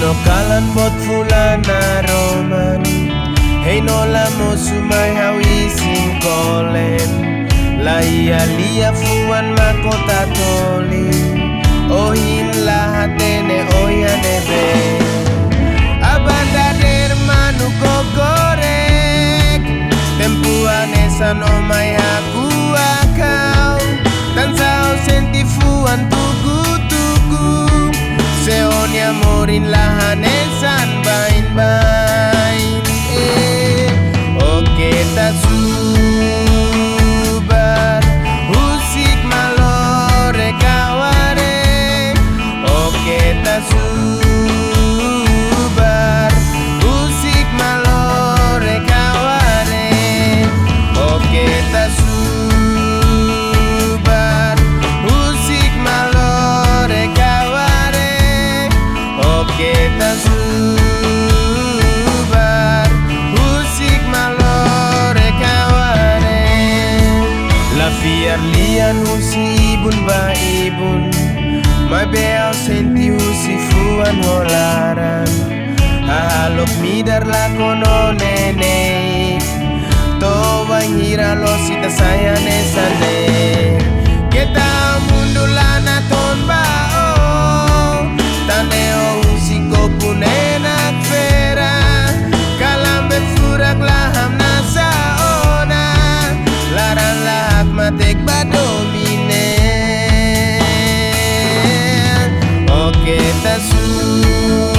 no kalan bot fulana roman. Hey no la mo sumay hawisin kolen. La lia fuan makota toli. Ohin lahat ene oyane be. Abanda hermano kokorek. Tempuan esa no may haku akau. Tansao senti fuan tugu-tugu. Seonya morin lahan esan bain-bain. Oke tak subar Husik malore kaware. Oke tak subar Husik malore kaware. Oke tak subar Husik malore kaware. Oke tak subar Husik malore kaware. La fiar lian husi ibun ba ibun. May beaw senti husi fuan holaran. Halok midar la kono nene. To bangira lo sita saya nesane. Kita mundu lana ton bao. Taneo husi ko punenak fera. Kalambe furak laham nasa ona. Larang lahak matek badomine. Oke tak subar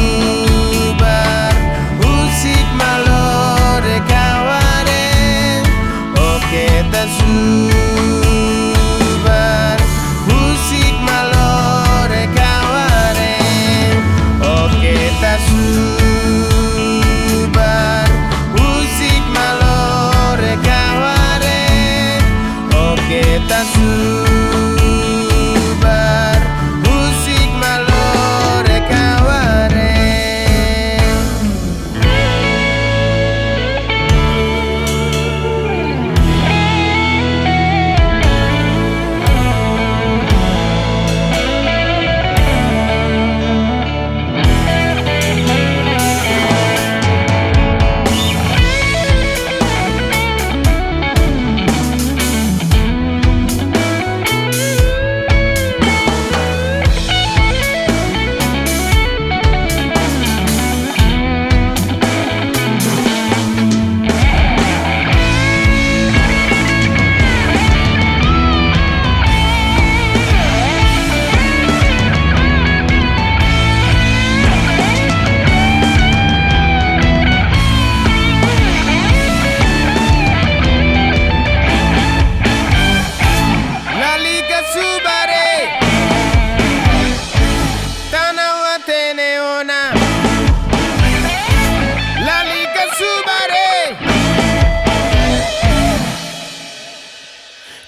Husik malore kaware. Oke tak subar Husik malore kaware. Oke tak subar Husik malore kaware. Oke tak subar Husik malore kaware.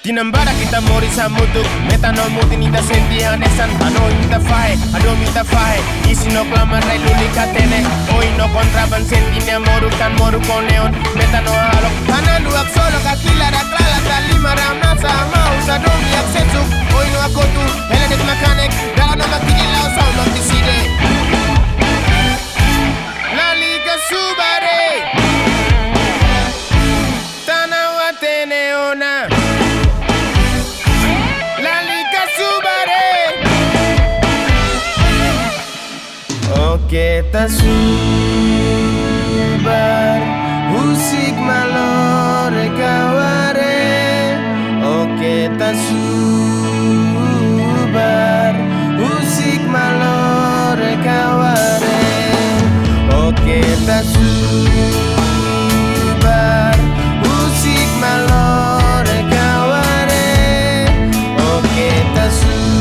Tinambara kita mori samutuk. Meta no muti nita senti hanesan. Ano nita fahe, ado mita fahe. Isi no klamar rai luli katene. Oi no kontraban senti ni amoru kan moru koneon. Meta no halok. Hanan duak solo kakila raklala talima ramnasa mau sadomi aksensuk. Oi no akotu, helenet makanek. Dala no makini lao sound of the city. La liga subare. Tanawa teneona. Oke tak subar Husik malore kaware. Oke tak subar Husik malore kaware. Oke tak subar Husik malore kaware. Oke tak subar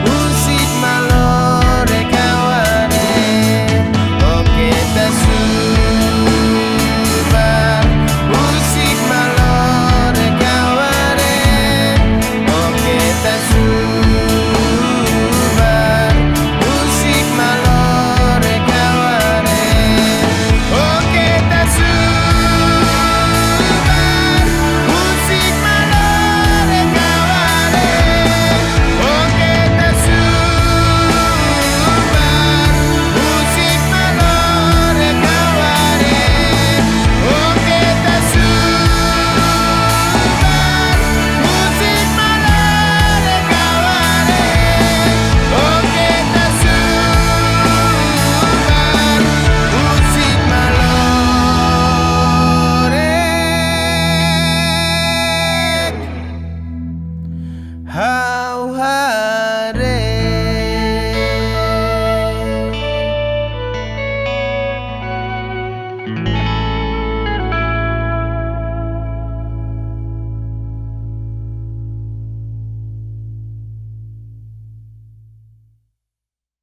Husik malore kaware. Oke tak subar jauhan.